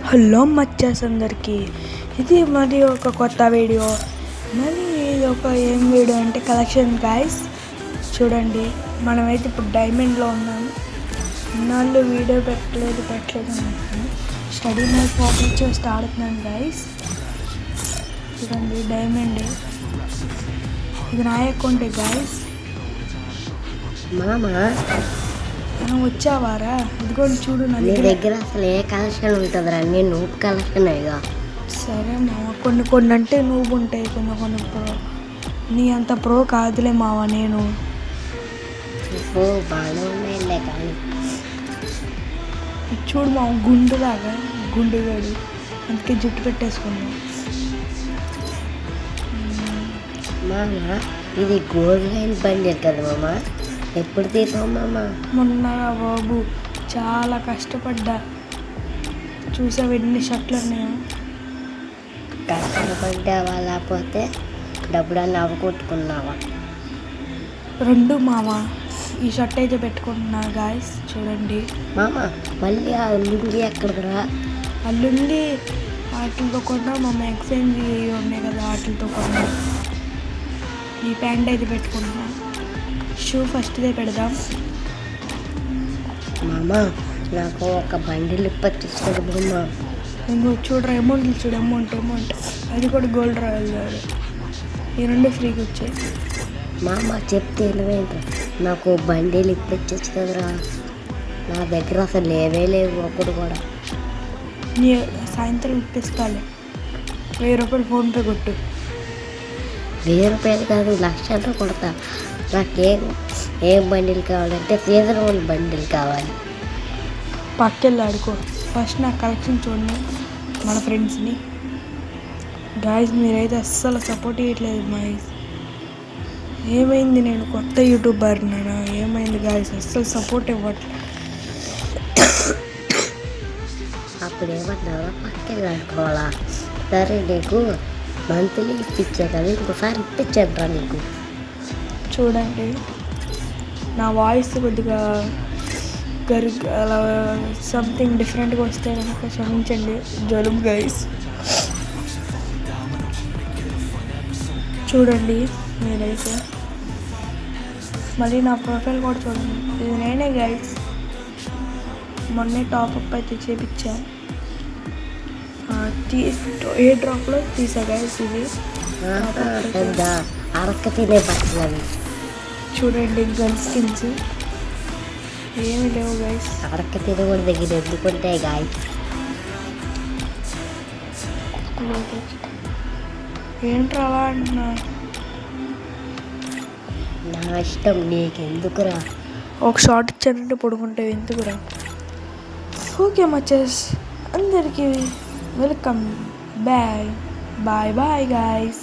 Hello మచ్చాస్ అందరికీ, ఇది మరి ఒక కొత్త వీడియో. మరి ఇది ఒక ఏం వీడియో అంటే కలెక్షన్ గైస్. చూడండి, మనమైతే ఇప్పుడు డైమండ్లో ఉన్నాము. ఇన్నాళ్ళు వీడియో పెట్టలేదు అనుకుంటున్నాను. స్టడీ మోడ్ ఓపెన్ చేసి ఆడుతున్నాను గైస్. చూడండి డైమండ్, ఇది నా అకౌంటే గైస్. మామా వచ్చావారా? ఇదిగోండి చూడు, నా దగ్గర అసలు ఏ కలెక్షన్ ఉంటుందిరా? నేను నూపు కలెక్షన్ ఇక. సరే మామ, కొన్ని అంటే నువ్వు ఉంటాయి, కొన్ని ప్రో. నీ అంత ప్రో కాదులే మావ. నేను బాగానే ఉన్నాయిలే, కానీ చూడు మామ, గుండులాగా గుండుగాడు, అందుకే జుట్టు పెట్టేసుకున్నాం. మామ ఇది గోల్డ్ లైన్ బండి కదా మామ, ఎప్పుడు తీసావు మామ? మొన్న బాబు చాలా కష్టపడ్డా. చూసావు ఎన్ని షర్ట్లు ఉన్నాయో. కష్టపడ్డావా లేకపోతే డబ్బులన్నీ అవగొట్టుకున్నావా? రెండు మామ. ఈ షర్ట్ అయితే పెట్టుకుంటున్నా గాయస్, చూడండి. మామ మళ్ళీ ఆ లుంగి ఎక్కడరా? అల్లుండి వాటితో కొన్నా మామ, ఎక్స్చేంజ్ ఉన్నాయి కదా వాటితో కొన్నా. ఈ ప్యాంట్ అయితే పెట్టుకుంటున్నా. షూ ఫస్ట్దే పెడదాం. మామ నాకు ఒక బండిల్ ఇప్పచ్చేసాడు బొమ్మ. నువ్వు చూడరా, అమౌంట్లు చూడు, అమౌంట్ అది కూడా గోల్డ్ రాయల్ కాదు. ఈ రెండు ఫ్రీకి వచ్చాయి. మామ చెప్తే ఏమేంటి, నాకు బండిలు ఇప్పచ్చేసి కదరా. నా దగ్గర అసలు లేవు ఒకటి కూడా. నీ సాయంత్రం ఇప్పిస్తాలే. 1000 రూపాయలు ఫోన్పే కొట్టు. 1000 రూపాయలు కాదు, 1,00,000 కొడతా. ఏం బండిలు కావాలంటే సీజనల్ బండిలు కావాలి. పక్కెళ్ళి ఆడుకో. ఫస్ట్ నా కలెక్షన్ చూడండి మన ఫ్రెండ్స్ని. గాయస్ మీరైతే అస్సలు సపోర్ట్ చేయట్లేదు గాయస్. ఏమైంది, నేను కొత్త యూట్యూబర్ నానా? ఏమైంది గాయస్, అస్సలు సపోర్ట్ ఇవ్వట్లేదు. అప్పుడు ఏమన్నారా, పక్కెళ్ళి ఆడుకోవాలా? సరే నీకు మంత్లీ ఇప్పించా కదా, ఇంకోసారి ఇప్పించాను రా నీకు. చూడండి నా వాయిస్ కొద్దిగా అలా సంథింగ్ డిఫరెంట్గా వస్తే కనుక క్షమించండి. జలుబు గైస్. చూడండి మీరైతే మళ్ళీ నా ప్రొఫైల్ కూడా చూడండి. ఇది నేనే గైస్, మొన్నే టాప్అప్ అయితే చేపించా. ఏ డ్రాప్లో తీసా గైస్. ఇది పెద్ద అరక్క తినే బట్టలు. చూడండి గన్ స్కిన్స్ ఏమి లేవు గైస్. అరక్క తినే కూడా దగ్గర ఎందుకుంటాయి గాయస్. ఏంట్రా అలా అంటున్నా? నా ఇష్టం, నీకెందుకురా? ఒక షార్ట్ ఇచ్చానంటే పడుకుంటే ఎందుకురా? ఓకే మచెస్, అందరికీ వెల్కమ్. Bye bye guys.